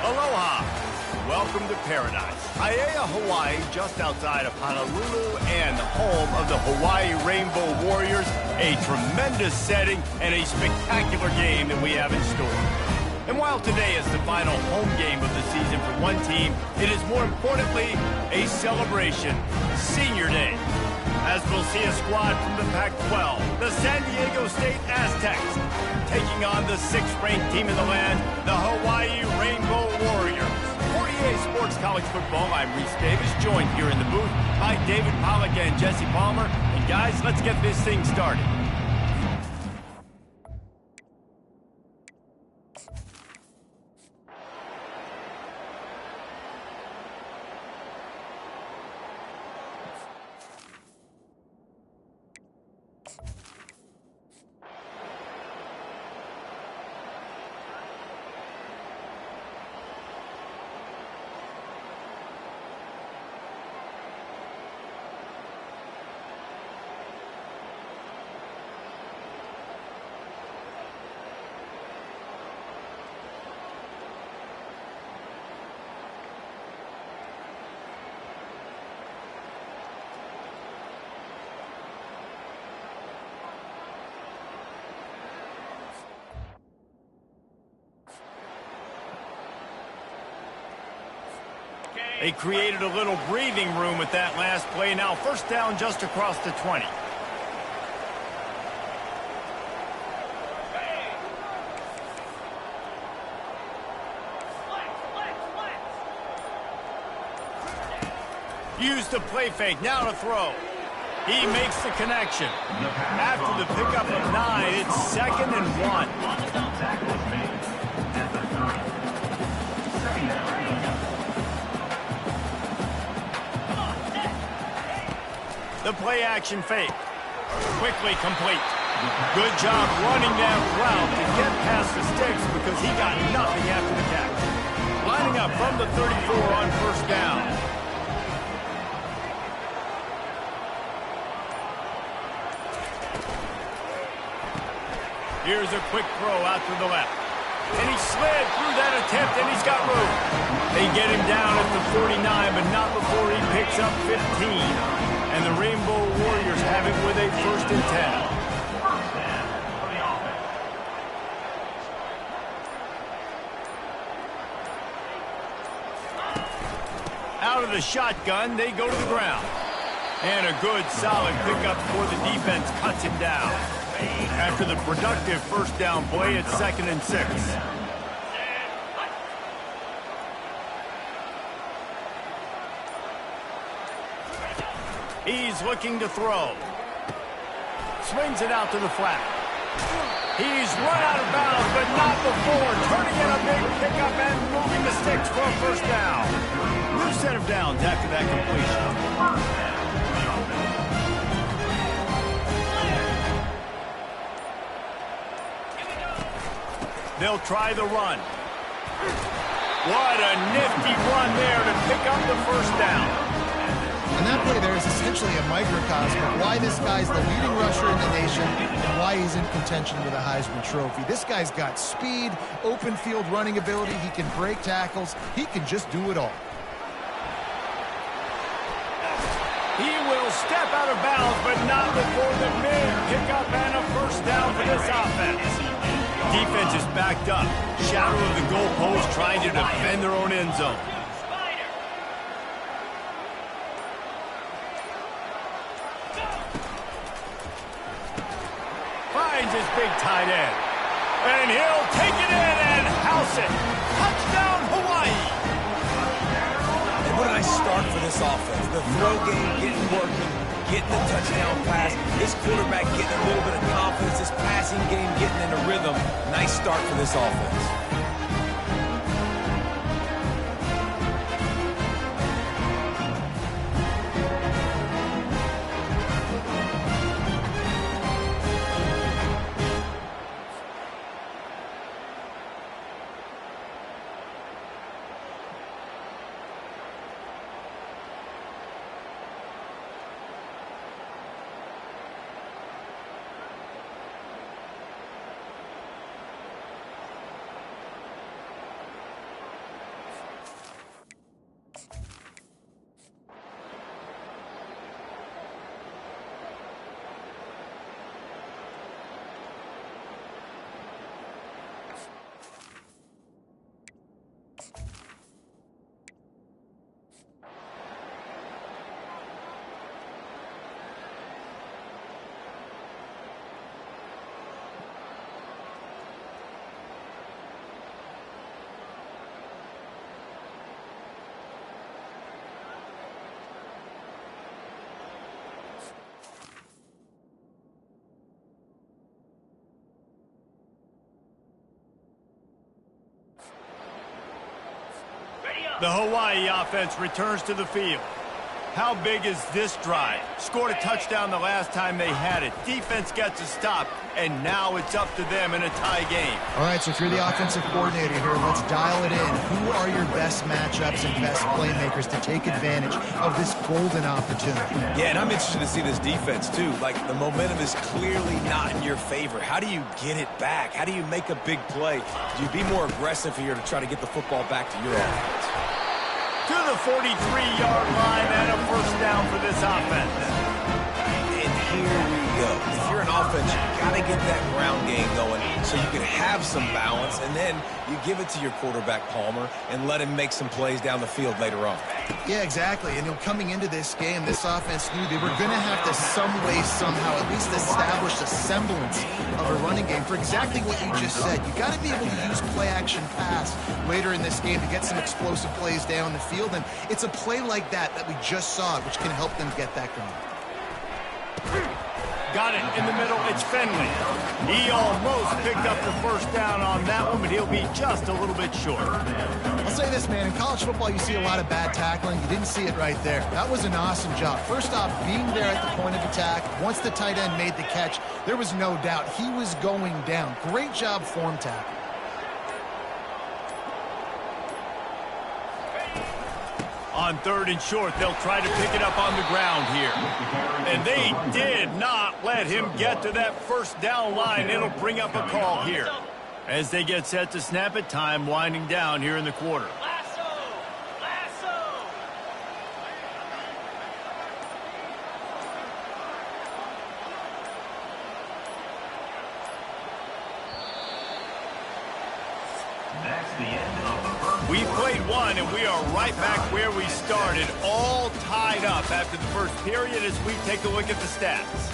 Aloha! Welcome to paradise. Aiea, Hawaii, just outside of Honolulu and home of the Hawaii Rainbow Warriors. A tremendous setting and a spectacular game that we have in store. And while today is the final home game of the season for one team, it is more importantly a celebration, Senior Day. As we'll see a squad from the Pac-12, the San Diego State Aztecs, taking on the 6th-ranked team in the land, the Hawaii Rainbow Warriors. For EA Sports College Football, I'm Reese Davis, joined here in the booth by David Pollack and Jesse Palmer. And guys, let's get this thing started. They created a little breathing room with that last play. Now first down just across the 20. Use the play fake. Now to throw. He makes the connection. After the pickup of 9, it's 2nd and 1. The play action fake. Quickly complete. Good job running that route to get past the sticks because he got nothing after the catch. Lining up from the 34 on first down. Here's a quick throw out to the left. And he slid through that attempt, and he's got room. They get him down at the 49, but not before he picks up 15. And the Rainbow Warriors have it with a 1st and 10. Out of the shotgun, they go to the ground. And a good, solid pickup before the defense cuts him down. After the productive first down play, it's 2nd and 6. He's looking to throw. Swings it out to the flat. He's run out of bounds, but not before. Turning in a big pickup and moving the sticks for a first down. New set of downs after that completion. They'll try the run. What a nifty run there to pick up the first down. And that play there is essentially a microcosm of why this guy's the leading rusher in the nation and why he's in contention with a Heisman Trophy. This guy's got speed, open field running ability, he can break tackles, he can just do it all. He will step out of bounds, but not before the mid pickup and a first down for this offense. Defense is backed up. Shadow of the goalpost trying to defend their own end zone. Finds his big tight end. And he'll take it in and house it. Touchdown, Hawaii. And what a nice start for this offense. The throw game getting working, getting the touchdown pass. This quarterback getting a little bit of confidence. This passing game getting in a rhythm. Nice start for this offense. The Hawaii offense returns to the field. How big is this drive? Scored a touchdown the last time they had it. Defense gets a stop, and now it's up to them in a tie game. All right, so if you're the offensive coordinator here, let's dial it in. Who are your best matchups and best playmakers to take advantage of this golden opportunity? Yeah, and I'm interested to see this defense, too. Like, the momentum is clearly not in your favor. How do you get it back? How do you make a big play? Do you be more aggressive here to try to get the football back to your offense? To the 43-yard line and a first down for this offense. And here we go. If you're an offense, you got to get that ground game going so you can have some balance, and then you give it to your quarterback, Palmer, and let him make some plays down the field later on. Yeah, exactly. And coming into this game, this offense knew they were going to have to some way, somehow, at least establish a semblance of a running game for exactly what you just said. You got to be able to use play-action pass later in this game to get some explosive plays down the field. And it's a play like that we just saw, which can help them get that going. Got it in the middle. It's Finley. He almost picked up the first down on that one, but he'll be just a little bit short. I'll say this, man. In college football, you see a lot of bad tackling. You didn't see it right there. That was an awesome job. First off, being there at the point of attack. Once the tight end made the catch, there was no doubt he was going down. Great job form tackle. On 3rd and short, they'll try to pick it up on the ground here. And they did not let him get to that first down line. It'll bring up a call here. As they get set to snap it, time winding down here in the quarter. We played one, and we are right back where we started, all tied up after the first period as we take a look at the stats.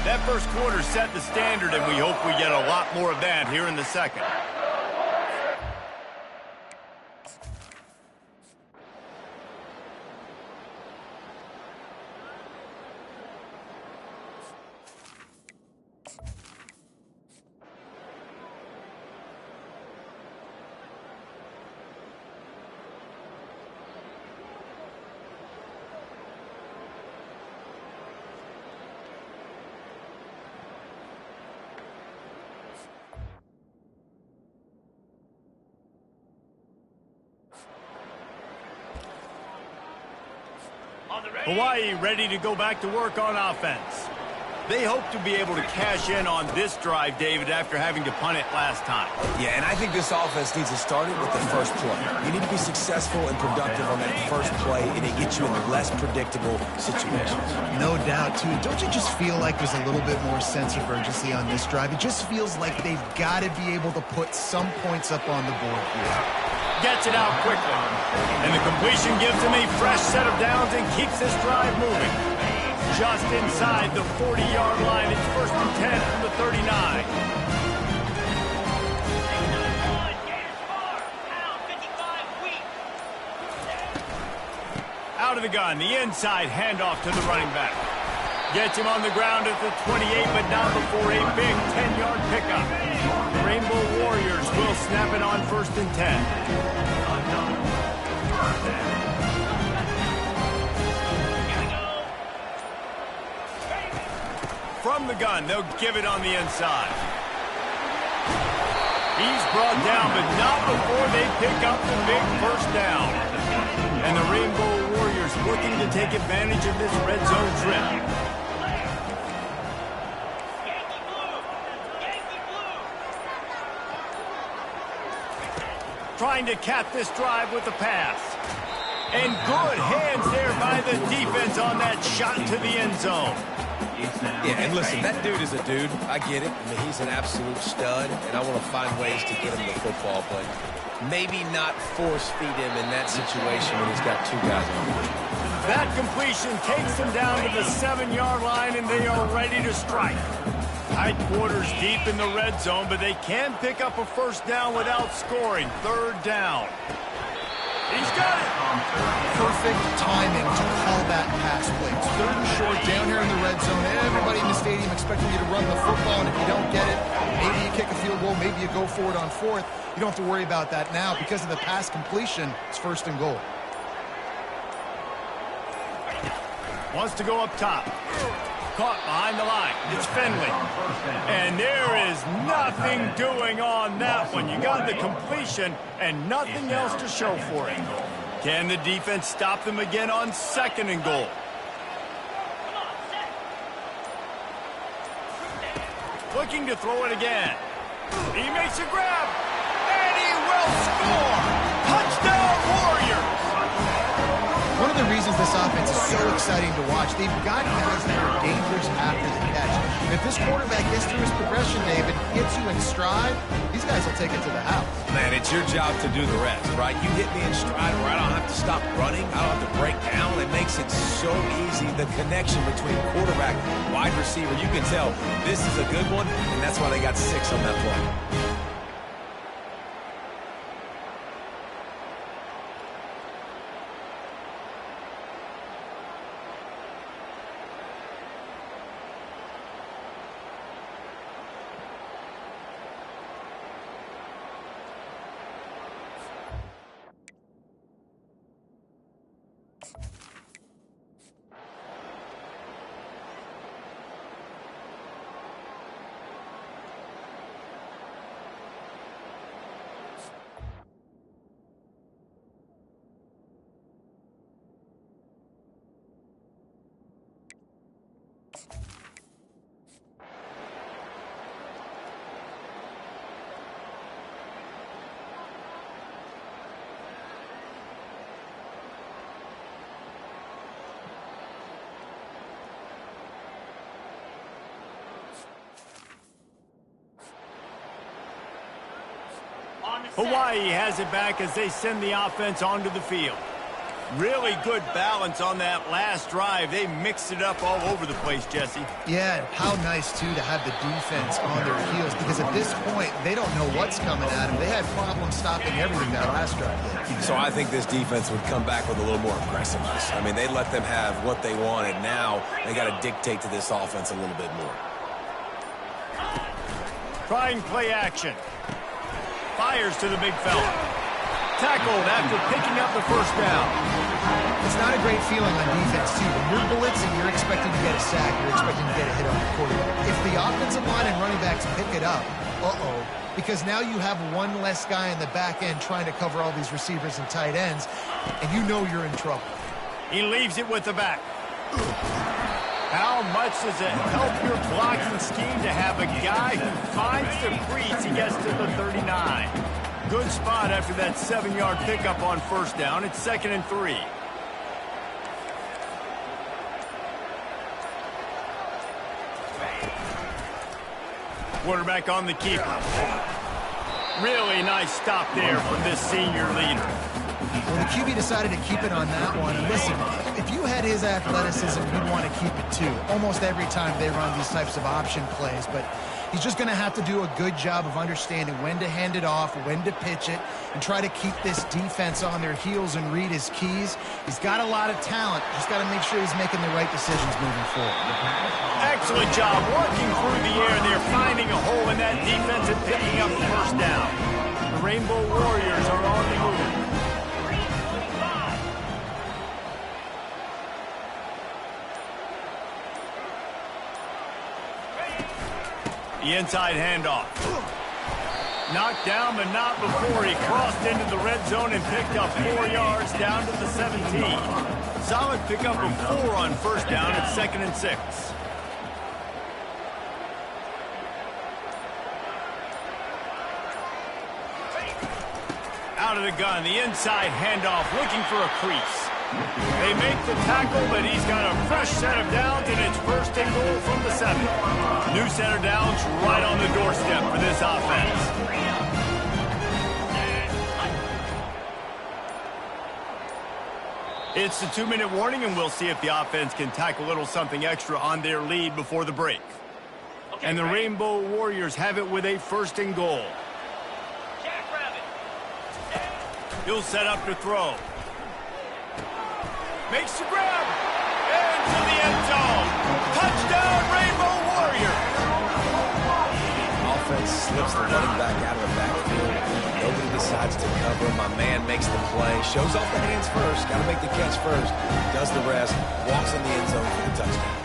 That first quarter set the standard, and we hope we get a lot more of that here in the second. Hawaii ready to go back to work on offense. They hope to be able to cash in on this drive, David, after having to punt it last time. Yeah, and I think this offense needs to start it with the first play. You need to be successful and productive on that first play, and it gets you in less predictable situations. No doubt, too. Don't you just feel like there's a little bit more sense of urgency on this drive? It just feels like they've got to be able to put some points up on the board here. Gets it out quickly. And the completion gives him a fresh set of downs and keeps this drive moving. Just inside the 40-yard line. It's 1st and 10 from the 39. Out of the gun, the inside handoff to the running back. Gets him on the ground at the 28, but not before a big 10-yard pickup. The Rainbow Warriors will snap it on 1st and 10. From the gun, they'll give it on the inside. He's brought down, but not before they pick up the big first down. And the Rainbow Warriors looking to take advantage of this red zone trip. Trying to cap this drive with the pass. And good hands there by the defense on that shot to the end zone. Yeah, and listen, that dude is a dude. I get it. I mean, he's an absolute stud, and I want to find ways to get him the football, but maybe not force feed him in that situation when he's got two guys on him. That completion takes them down to the 7-yard line, and they are ready to strike. Tight quarters deep in the red zone, but they can pick up a first down without scoring. 3rd down. He's got it. Perfect timing to call that pass play. It's 3rd and short down here in the red zone. Everybody in the stadium expecting you to run the football, and if you don't get it, maybe you kick a field goal, maybe you go for it on 4th. You don't have to worry about that now. Because of the pass completion, it's 1st and goal. Wants to go up top. Caught behind the line. It's Finley. And there is nothing doing on that one. You got the completion and nothing else to show for it. Can the defense stop them again on 2nd and goal? Looking to throw it again. He makes a grab. And he will score. Touchdown, Warriors. One of the reasons this offense is so exciting to watch, they've got guys that are dangerous after the catch. And if this quarterback gets through his progression, David, hits you in stride, these guys will take it to the house. Man, it's your job to do the rest, right? You hit me in stride where I don't have to stop running. I don't have to break down. It makes it so easy. The connection between quarterback, wide receiver, you can tell this is a good one, and that's why they got 6 on that play. Hawaii has it back as they send the offense onto the field. Really good balance on that last drive. They mixed it up all over the place, Jesse. Yeah, how nice, too, to have the defense on their heels, because at this point, they don't know what's coming at them. They had problems stopping everything that last drive. So I think this defense would come back with a little more aggressiveness. I mean, they let them have what they wanted. Now they got to dictate to this offense a little bit more. Trying play action. Fires to the big fella. Tackled after picking up the 1st down. It's not a great feeling on defense, too. When you're blitzing, you're expecting to get a sack. You're expecting to get a hit on the quarterback. If the offensive line and running backs pick it up, because now you have one less guy in the back end trying to cover all these receivers and tight ends, and you know you're in trouble. He leaves it with the back. How much does it help your blocking scheme to have a guy who finds the crease? He gets to the 39. Good spot after that 7-yard pickup on 1st down. It's 2nd and 3. Quarterback on the keeper. Really nice stop there from this senior leader. Well, the QB decided to keep it on that one. Listen, if you had his athleticism, you'd want to keep it too. Almost every time they run these types of option plays, but he's just going to have to do a good job of understanding when to hand it off, when to pitch it, and try to keep this defense on their heels and read his keys. He's got a lot of talent. Just got to make sure he's making the right decisions moving forward. Excellent job working through the air there, finding a hole in that defense and picking up the 1st down. The Rainbow Warriors are on the move. The inside handoff. Knocked down, but not before he crossed into the red zone and picked up 4 yards down to the 17. Solid pickup of 4 on 1st down at 2nd and 6. Out of the gun, the inside handoff, looking for a crease. They make the tackle, but he's got a fresh set of downs, and it's 1st and goal from the 7. New set of downs right on the doorstep for this offense. It's the 2-minute warning, and we'll see if the offense can tack a little something extra on their lead before the break. And the Rainbow Warriors have it with a 1st and goal. He'll set up to throw. Makes the grab. Into the end zone. Touchdown, Rainbow Warriors. Offense slips the running back out of the backfield. Nobody decides to cover. My man makes the play. Shows off the hands first. Got to make the catch first. Does the rest. Walks in the end zone for the touchdown.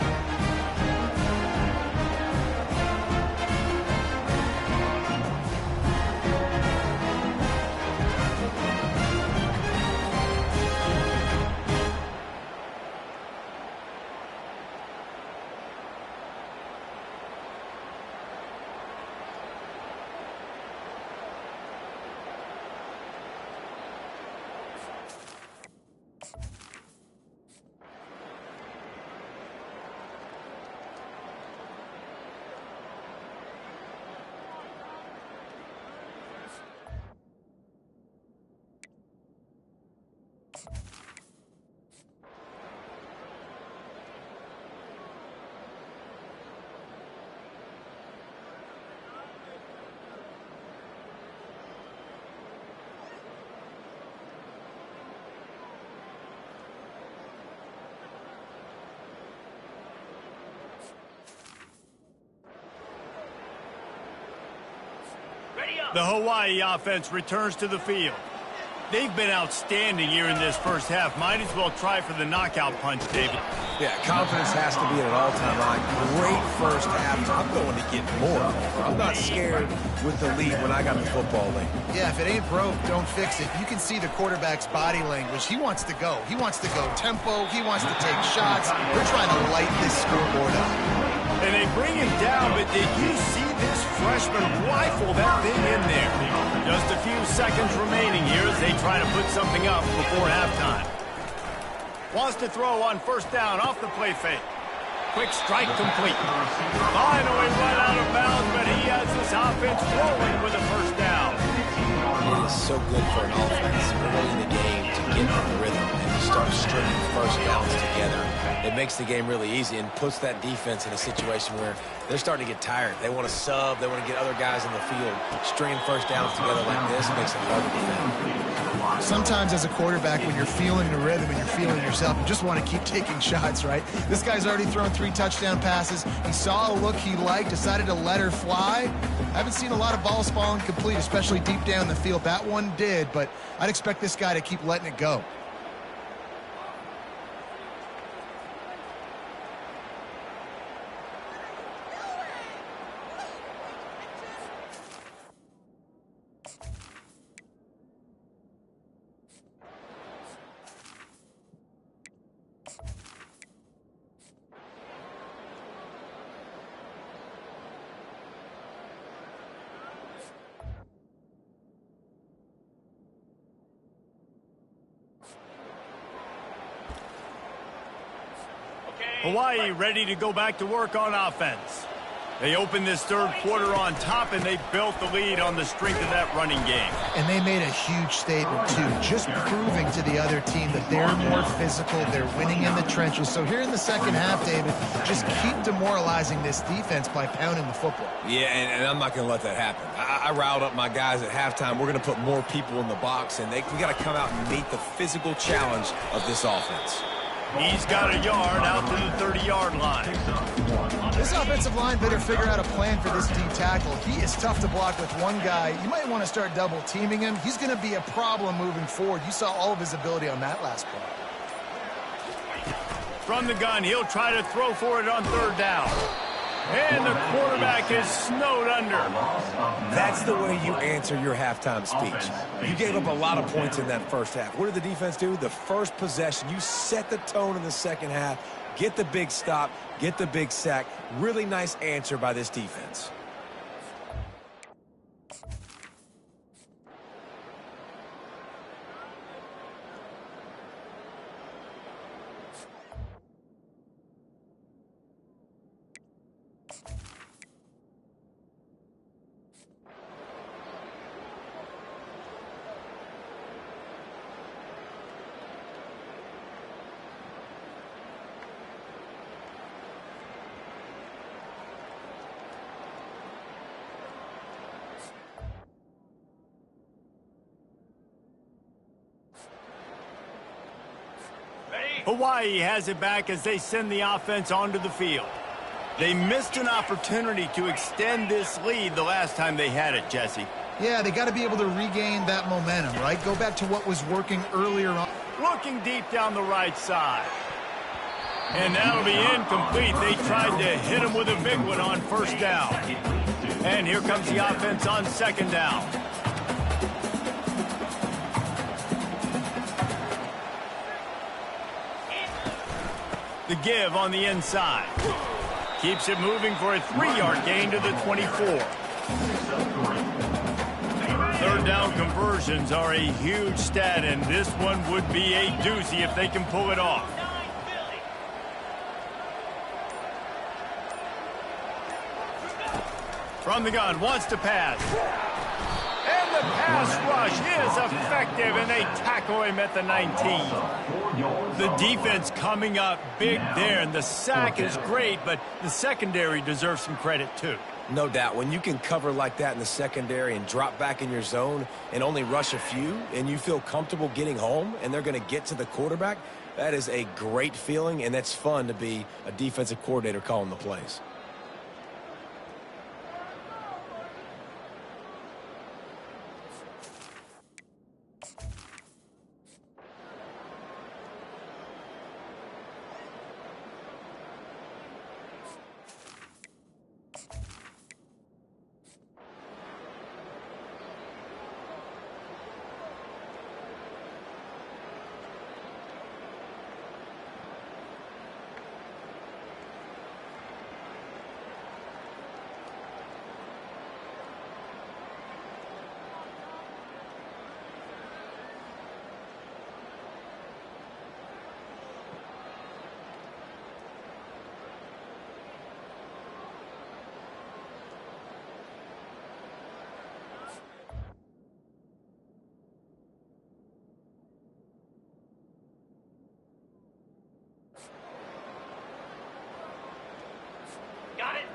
The Hawaii offense returns to the field. They've been outstanding here in this first half. Might as well try for the knockout punch, David. Yeah, confidence has to be at an all-time high. Great first half. I'm going to get more. I'm not scared with the lead when I got the football late. Yeah, if it ain't broke, don't fix it. You can see the quarterback's body language. He wants to go. He wants to go tempo. He wants to take shots. They're trying to light this scoreboard up. And they bring him down, but did you see this freshman rifle that thing in there? Just a few seconds remaining here as they try to put something up before halftime. Wants to throw on first down off the play fake. Quick strike complete. Finally run out of bounds, but he has his offense rolling with a first down. It is so good for an offense early in the game to get in the rhythm and to start stringing first downs together. It makes the game really easy and puts that defense in a situation where they're starting to get tired. They want to sub. They want to get other guys in the field. Stringing first downs together like this makes it hard to defend. Sometimes as a quarterback, when you're feeling the rhythm and you're feeling yourself, you just want to keep taking shots, right? This guy's already thrown 3 touchdown passes. He saw a look he liked, decided to let her fly. I haven't seen a lot of balls falling complete, especially deep down the field. That one did, but I'd expect this guy to keep letting it go. Hawaii ready to go back to work on offense. They opened this third quarter on top, and they built the lead on the strength of that running game. And they made a huge statement, too, just proving to the other team that they're more physical, they're winning in the trenches. So here in the second half, David, just keep demoralizing this defense by pounding the football. Yeah, and I'm not going to let that happen. I riled up my guys at halftime. We're going to put more people in the box, and we got to come out and meet the physical challenge of this offense. He's got a yard out to the 30-yard line. This offensive line better figure out a plan for this D tackle. He is tough to block with one guy. You might want to start double teaming him. He's going to be a problem moving forward. You saw all of his ability on that last play. From the gun, he'll try to throw for it on third down. And the quarterback is snowed under. That's the way you answer your halftime speech. You gave up a lot of points in that first half. What did the defense do? The first possession, you set the tone in the second half. Get the big stop, get the big sack. Really nice answer by this defense. Hawaii has it back as they send the offense onto the field. They missed an opportunity to extend this lead the last time they had it, Jesse. Yeah, they got to be able to regain that momentum, right? Go back to what was working earlier on. Looking deep down the right side. And that'll be incomplete. They tried to hit him with a big one on first down. And here comes the offense on second down. The give on the inside. Keeps it moving for a 3-yard gain to the 24. Third down conversions are a huge stat, and this one would be a doozy if they can pull it off. From the gun, wants to pass. And the pass rush is effective, and they tackle him at the 19. The defense coming up big there, and the sack is great, but the secondary deserves some credit too. No doubt. When you can cover like that in the secondary and drop back in your zone and only rush a few, and you feel comfortable getting home, and they're going to get to the quarterback, that is a great feeling, and that's fun to be a defensive coordinator calling the plays.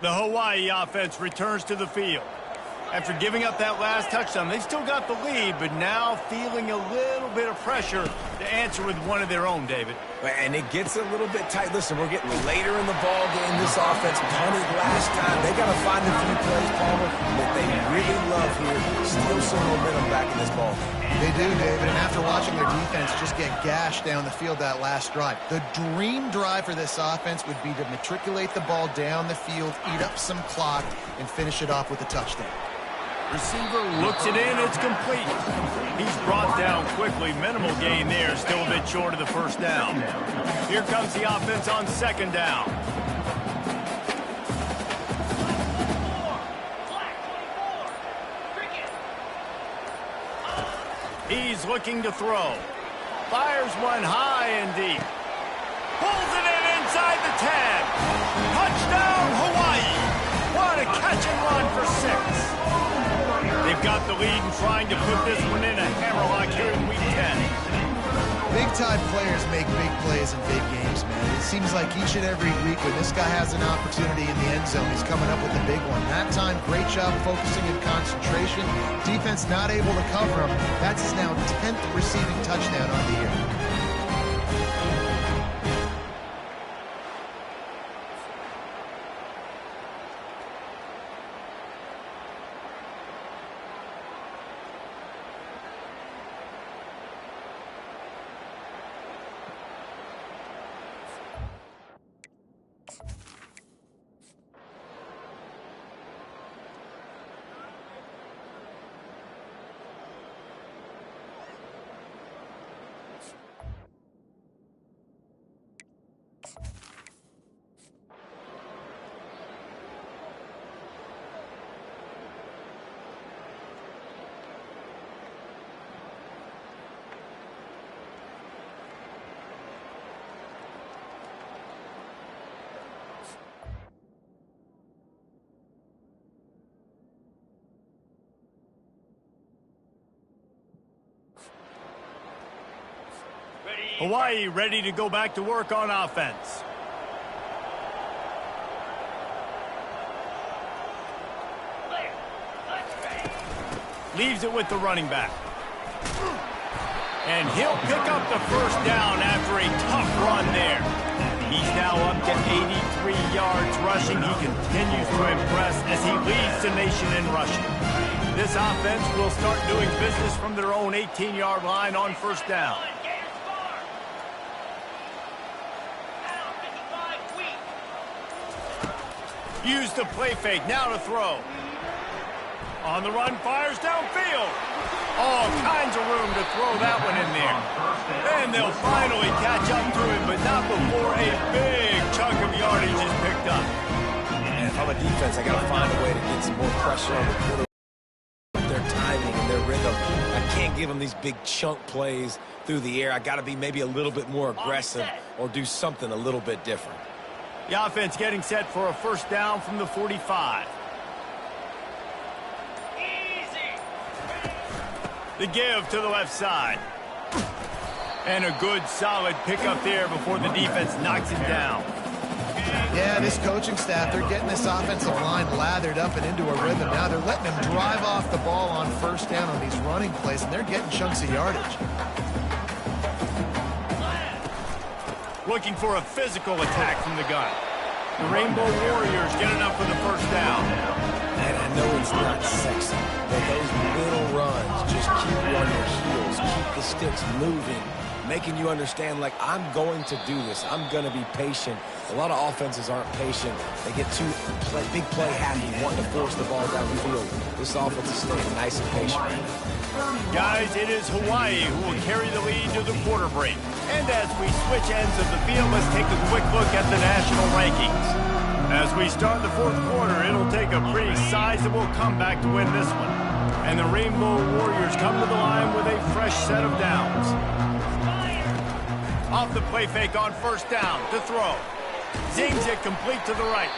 The Hawaii offense returns to the field. After giving up that last touchdown, they still got the lead, but now feeling a little bit of pressure to answer with one of their own, David. And it gets a little bit tight. Listen, we're getting later in the ball game. This offense punted last time. They got to find a few plays, Palmer, that they really love here. Still some momentum back in this ball game. They do, David, and after watching their defense just get gashed down the field that last drive, the dream drive for this offense would be to matriculate the ball down the field, eat up some clock, and finish it off with a touchdown. Receiver looks it in, it's complete. He's brought down quickly. Minimal gain there, still a bit short of the first down. Here comes the offense on second down. He's looking to throw. Fires one high and deep. Pulls it in inside the 10. Touchdown, Hawaii. What a catch and run for 6. They've got the lead and trying to put this one in a hammerlock here in Week 10. Big-time players make big plays in big games, man. It seems like each and every week when this guy has an opportunity in the end zone, he's coming up with a big one. That time, great job focusing and concentration. Defense not able to cover him. That's his now 10th receiving touchdown on the year. Hawaii ready to go back to work on offense. Leaves it with the running back. And he'll pick up the first down after a tough run there. He's now up to 83 yards rushing. He continues to impress as he leads the nation in rushing. This offense will start doing business from their own 18-yard line on first down. Use the play fake, now to throw. On the run, fires downfield. All kinds of room to throw that one in there. And they'll finally catch up to him, but not before a big chunk of yardage is picked up. And if I'm a defense, I got to find a way to get some more pressure on the quarterback. Their timing and their rhythm. I can't give them these big chunk plays through the air. I got to be maybe a little bit more aggressive or do something a little bit different. The offense getting set for a first down from the 45. The give to the left side. And a good, solid pickup there before the defense knocks him down. Yeah, this coaching staff, they're getting this offensive line lathered up and into a rhythm. Now they're letting them drive off the ball on first down on these running plays, and they're getting chunks of yardage. Looking for a physical attack from the gun. The Rainbow Warriors get enough for the first down. And I know it's not sexy, but those middle runs just keep you on your heels, keep the sticks moving, making you understand, like, I'm going to do this. I'm going to be patient. A lot of offenses aren't patient. They get too big play happy, wanting to force the ball down the field. This offense is staying nice and patient right now. Guys, it is Hawaii who will carry the lead to the quarter break. And as we switch ends of the field, let's take a quick look at the national rankings. As we start the fourth quarter, it'll take a pretty sizable comeback to win this one. And the Rainbow Warriors come to the line with a fresh set of downs. Off the play fake on first down to throw. Zings it complete to the right.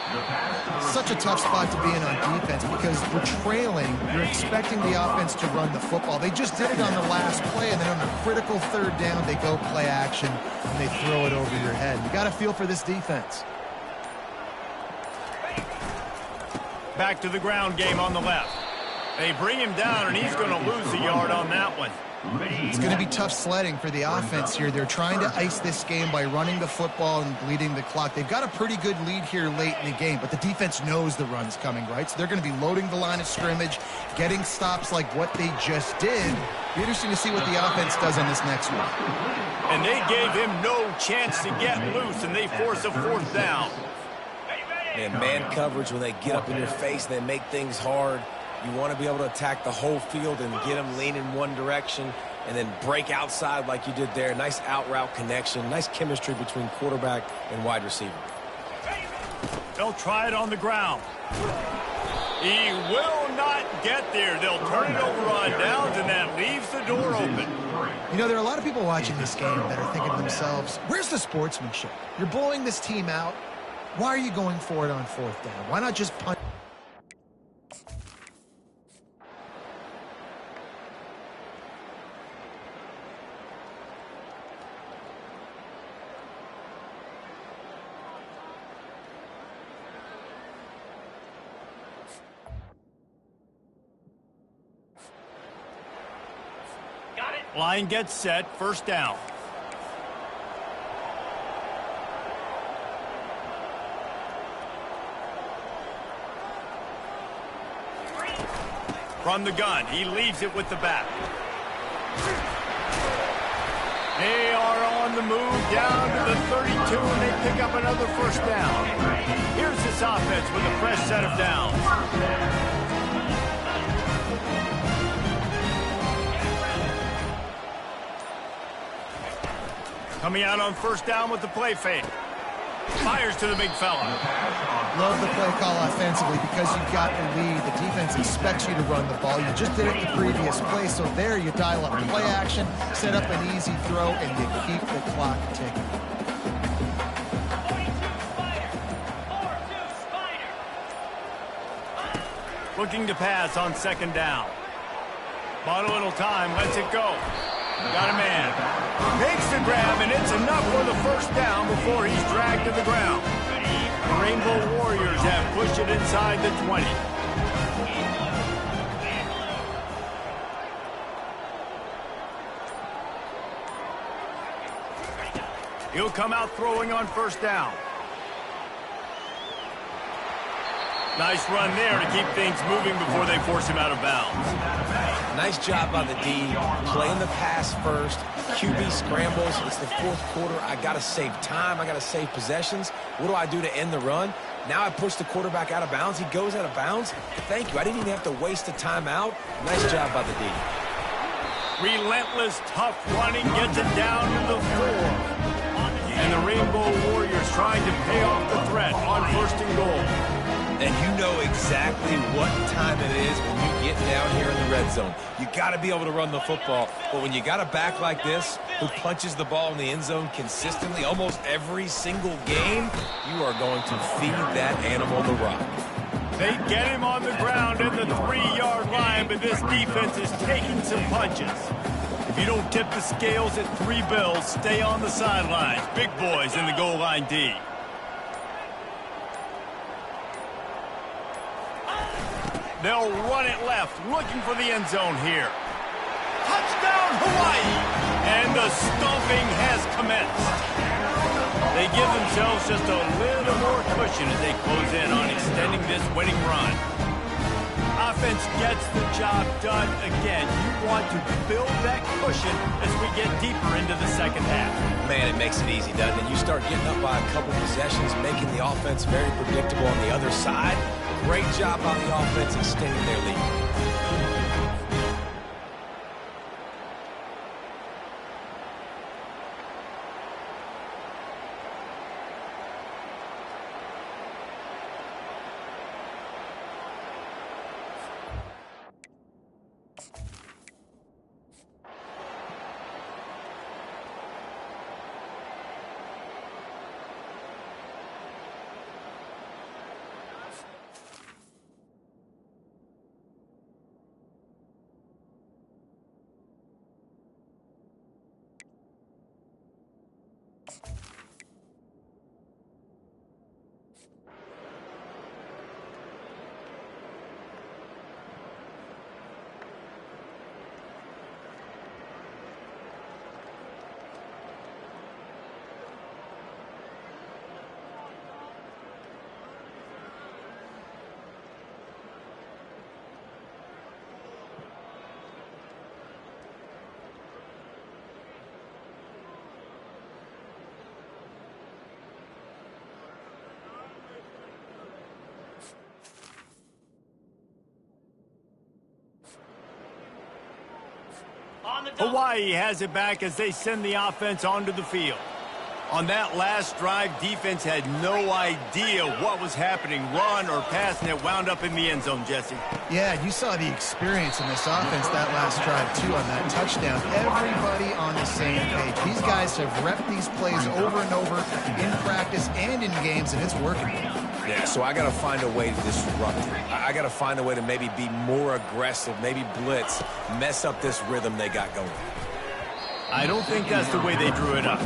Such a tough spot to be in on defense because we're trailing. You're expecting the offense to run the football. They just did it on the last play, and then on a critical third down, they go play action, and they throw it over your head. You got to feel for this defense. Back to the ground game on the left. They bring him down, and he's going to lose a yard on that one. It's going to be tough sledding for the offense here. They're trying to ice this game by running the football and bleeding the clock. They've got a pretty good lead here late in the game, but the defense knows the run's coming, right? So they're going to be loading the line of scrimmage, getting stops like what they just did. Be interesting to see what the offense does on this next one. And they gave him no chance to get loose, and they force a fourth down. And man coverage, when they get up in your face, they make things hard. You want to be able to attack the whole field and get them leaning one direction and then break outside like you did there. Nice out route connection, nice chemistry between quarterback and wide receiver. They'll try it on the ground. He will not get there. They'll turn it over on downs, and that leaves the door open. You know, there are a lot of people watching this game that are thinking to themselves, where's the sportsmanship? You're blowing this team out. Why are you going for it on fourth down? Why not just punt? Line gets set, first down. From the gun, he leaves it with the back. They are on the move down to the 32, and they pick up another first down. Here's this offense with a fresh set of downs. Coming out on first down with the play fake. Fires to the big fella. Love the play call offensively because you've got the lead. The defense expects you to run the ball. You just did it the previous play, so there you dial up play action, set up an easy throw, and you keep the clock ticking. Looking to pass on second down. Bought a little time, lets it go. Got a man. Makes the grab, and it's enough for the first down before he's dragged to the ground. The Rainbow Warriors have pushed it inside the 20. He'll come out throwing on first down. Nice run there to keep things moving before they force him out of bounds. Nice job by the D, playing the pass first. QB scrambles. It's the fourth quarter. I got to save time. I got to save possessions. What do I do to end the run? Now I push the quarterback out of bounds. He goes out of bounds. Thank you. I didn't even have to waste a timeout. Nice job by the D. Relentless, tough running gets it down to the 4. And the Rainbow Warriors trying to pay off the threat on first and goal. And you know exactly what time it is when you get down here in the red zone. You got to be able to run the football. But when you got a back like this who punches the ball in the end zone consistently almost every single game, you are going to feed that animal the rock. They get him on the ground at the 3-yard line, but this defense is taking some punches. If you don't tip the scales at 3 bills, stay on the sidelines. Big boys in the goal line D. They'll run it left, looking for the end zone here. Touchdown, Hawaii! And the stomping has commenced. They give themselves just a little more cushion as they close in on extending this winning run. Offense gets the job done again. You want to build that cushion as we get deeper into the second half. Man, it makes it easy, doesn't it? You start getting up by a couple possessions, making the offense very predictable on the other side. Great job by the offense extending their lead. Hawaii has it back as they send the offense onto the field. On that last drive, defense had no idea what was happening, run or pass, and it wound up in the end zone, Jesse. Yeah, you saw the experience in this offense that last drive, too, on that touchdown. Everybody on the same page. These guys have repped these plays over and over in practice and in games, and it's working. Yeah, so I got to find a way to disrupt it. I got to find a way to maybe be more aggressive, maybe blitz, mess up this rhythm they got going. I don't think that's the way they drew it up.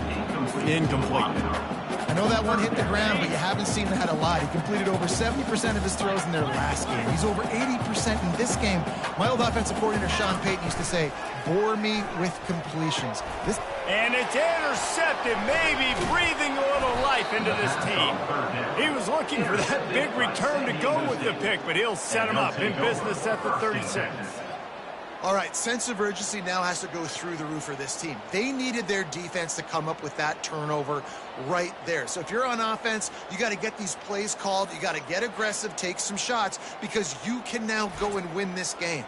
Incomplete. I know that one hit the ground, but you haven't seen that a lot. He completed over 70% of his throws in their last game. He's over 80% in this game. My old offensive coordinator, Sean Payton, used to say, bore me with completions. And it's intercepted, maybe breathing a little life into this team. He was looking for that big return to go with the pick, but he'll set him up in business at the 36. All right, sense of urgency now has to go through the roof for this team. They needed their defense to come up with that turnover right there. So if you're on offense, you got to get these plays called. You got to get aggressive, take some shots, because you can now go and win this game.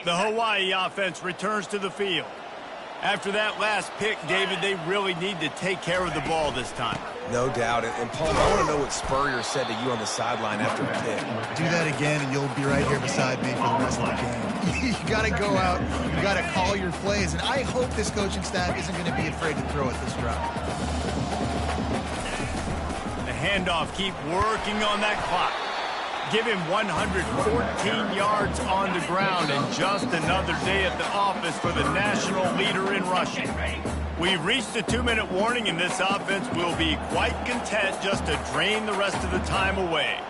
The Hawaii offense returns to the field. After that last pick, David, they really need to take care of the ball this time. No doubt. And Paul, I want to know what Spurrier said to you on the sideline after a pick. Do that again, and you'll be right here beside me for the rest of the game. You got to go out. You got to call your plays. And I hope this coaching staff isn't going to be afraid to throw at this drive. The handoff, keep working on that clock. Give him 114 yards on the ground, and just another day at the office for the national leader in rushing. We've reached the 2-minute warning, and this offense will be quite content just to drain the rest of the time away.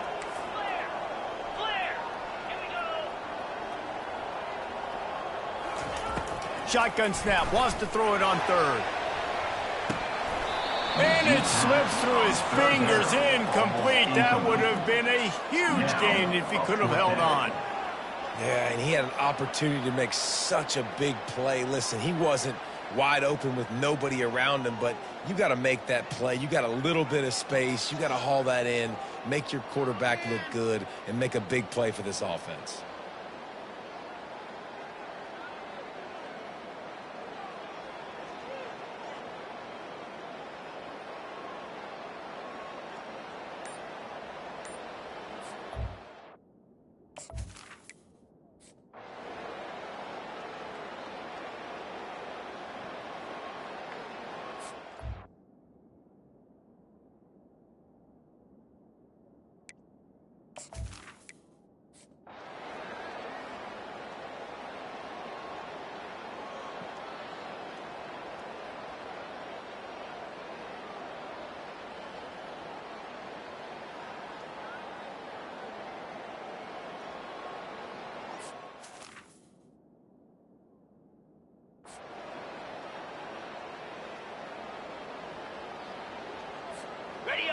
Shotgun snap, wants to throw it on third. And it slips through his fingers, incomplete. That would have been a huge gain if he could have held on. Yeah, and he had an opportunity to make such a big play. Listen, he wasn't wide open with nobody around him, but you got to make that play. You got a little bit of space. You got to haul that in, make your quarterback look good, and make a big play for this offense.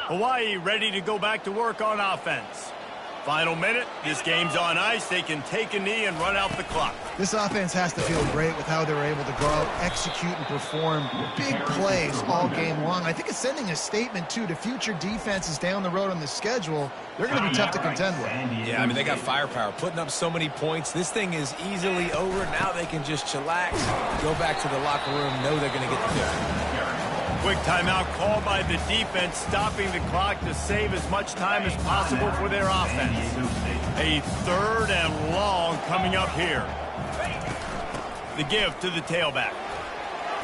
Hawaii ready to go back to work on offense. Final minute, this game's on ice. They can take a knee and run out the clock. This offense has to feel great with how they were able to go out, execute, and perform big plays all game long. I think it's sending a statement, too, to future defenses down the road on the schedule. They're going to be tough to contend with. Yeah, I mean, they got firepower, putting up so many points. This thing is easily over. Now they can just chillax, go back to the locker room, know they're going to get the difference. Quick timeout called by the defense, stopping the clock to save as much time as possible for their offense. A 3rd and long coming up here. The give to the tailback.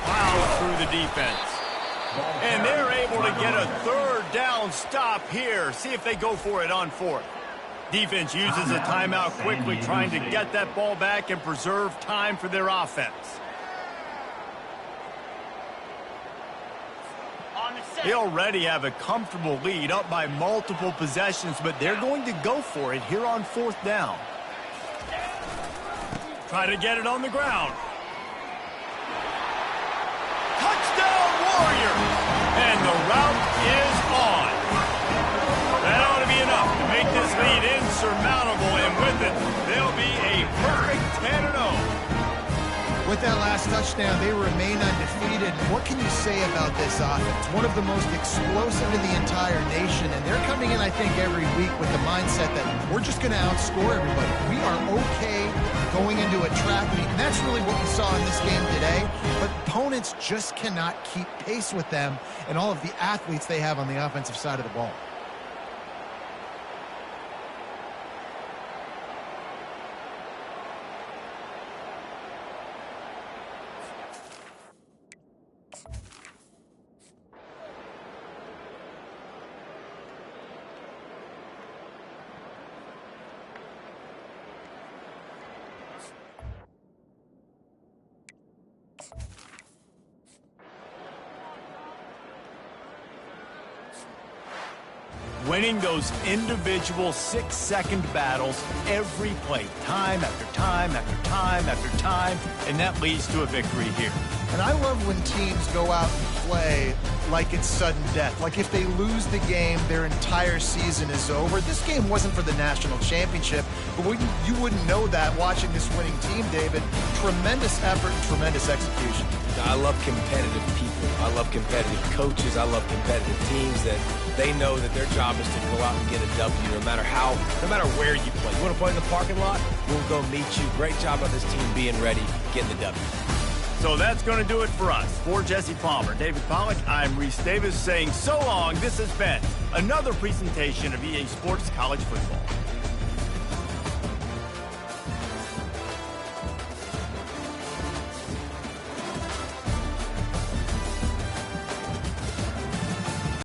Plows through the defense. And they're able to get a 3rd down stop here. See if they go for it on 4th. Defense uses a timeout quickly, trying to get that ball back and preserve time for their offense. They already have a comfortable lead, up by multiple possessions, but they're going to go for it here on 4th down. Try to get it on the ground. Touchdown, Warriors! And the route is on. That ought to be enough to make this lead insurmountable, and with it, they'll be a perfect 10-0. With that last touchdown, they remain undefeated. What can you say about this offense? One of the most explosive in the entire nation, and they're coming in, I think, every week with the mindset that we're just going to outscore everybody. We are okay going into a track meet, and that's really what we saw in this game today. But opponents just cannot keep pace with them and all of the athletes they have on the offensive side of the ball. Winning those individual 6-second battles every play, time after time after time after time, and that leads to a victory here. And I love when teams go out and play like it's sudden death. Like if they lose the game, their entire season is over. This game wasn't for the national championship, but you wouldn't know that watching this winning team, David. Tremendous effort, tremendous execution. I love competitive people. I love competitive coaches. I love competitive teams that they know that their job is to go out and get a W no matter where you play. You want to play in the parking lot? We'll go meet you. Great job by this team being ready, getting the W. So that's going to do it for us. For Jesse Palmer, David Pollack, I'm Reese Davis saying so long. This has been another presentation of EA Sports College Football.